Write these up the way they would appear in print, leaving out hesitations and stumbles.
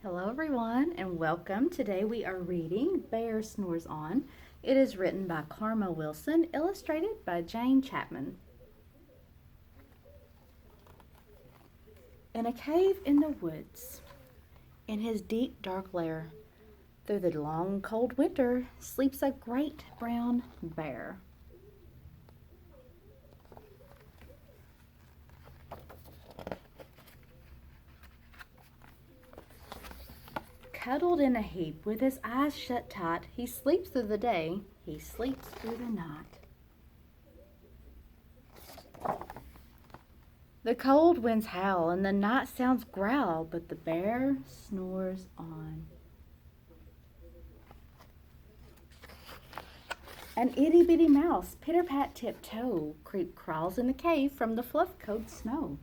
Hello everyone and welcome. Today we are reading Bear Snores On. It is written by Karma Wilson, illustrated by Jane Chapman. In a cave in the woods, in his deep dark lair, through the long cold winter, sleeps a great brown bear. Cuddled in a heap, with his eyes shut tight, he sleeps through the day, he sleeps through the night. The cold winds howl and the night sounds growl, but the bear snores on. An itty-bitty mouse, pitter-pat tiptoe, crawls in the cave from the fluff-coated snow.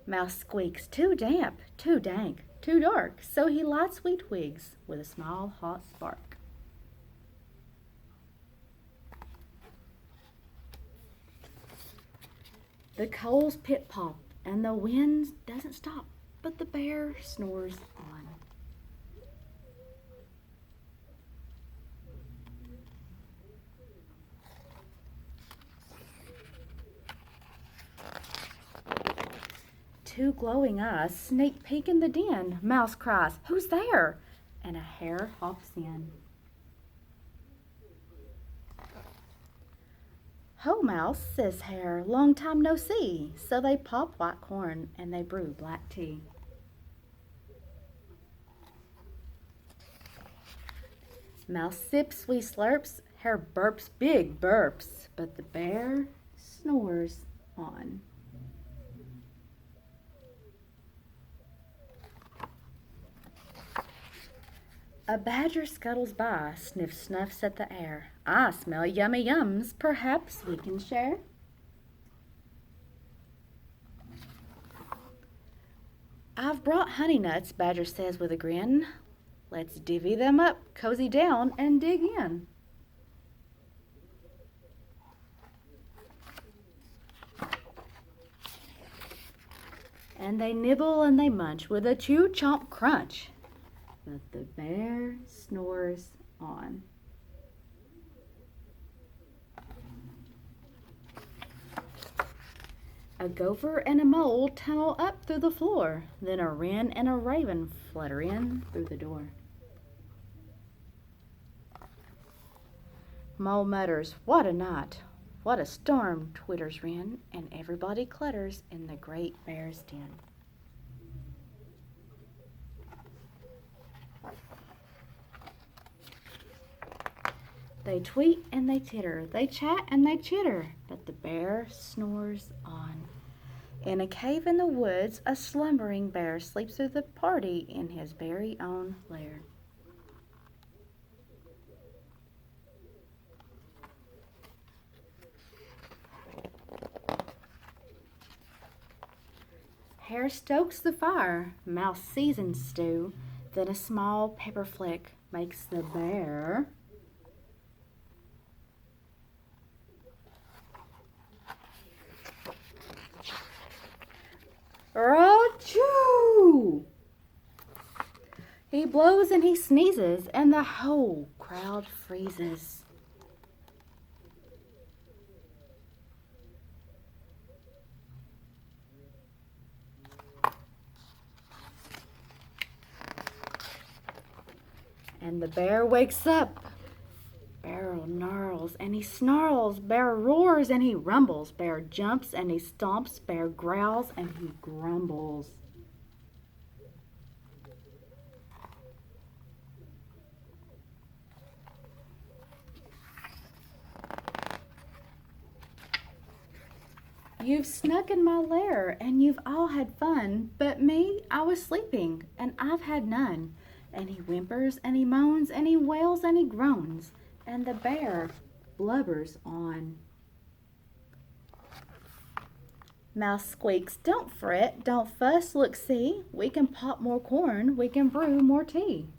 Mouse squeaks, too damp, too dank, too dark, so he lights sweet twigs with a small hot spark. The coals pit-pop and the wind doesn't stop, but the bear snores on. Two glowing eyes sneak peek in the den. Mouse cries, "Who's there?" And a hare hops in. "Ho, Mouse," says Hare, "long time no see." So they pop white corn and they brew black tea. Mouse sips wee slurps, Hare burps big burps, but the bear snores on. A badger scuttles by, sniffs at the air. "I smell yummy yums, perhaps we can share." "I've brought honey nuts," Badger says with a grin. "Let's divvy them up, cozy down, and dig in." And they nibble and they munch with a chew-chomp-crunch. But the bear snores on. A gopher and a mole tunnel up through the floor. Then a wren and a raven flutter in through the door. Mole mutters, "What a night! What a storm!" twitters wren, and everybody clutters in the great bear's den. They tweet and they titter, they chat and they chitter, but the bear snores on. In a cave in the woods, a slumbering bear sleeps through the party in his very own lair. Hare stokes the fire, Mouse seasons stew, then a small pepper flick makes the bear Achoo! He blows and he sneezes, and the whole crowd freezes. And the bear wakes up. Bear gnarls and he snarls, bear roars and he rumbles, bear jumps and he stomps, bear growls and he grumbles. You've snuck in my lair and you've all had fun, but me, I was sleeping and I've had none. And he whimpers and he moans and he wails and he groans. And the bear blubbers on. Mouse squeaks, "Don't fret, don't fuss, look see, we can pop more corn, we can brew more tea."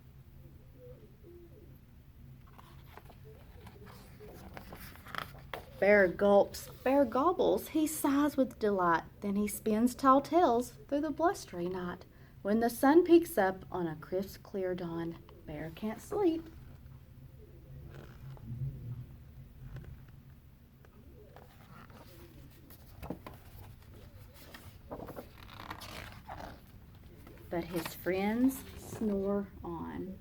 Bear gulps, bear gobbles, he sighs with delight, then he spins tall tales through the blustery night. When the sun peeks up on a crisp, clear dawn, bear can't sleep. But his friends snore on.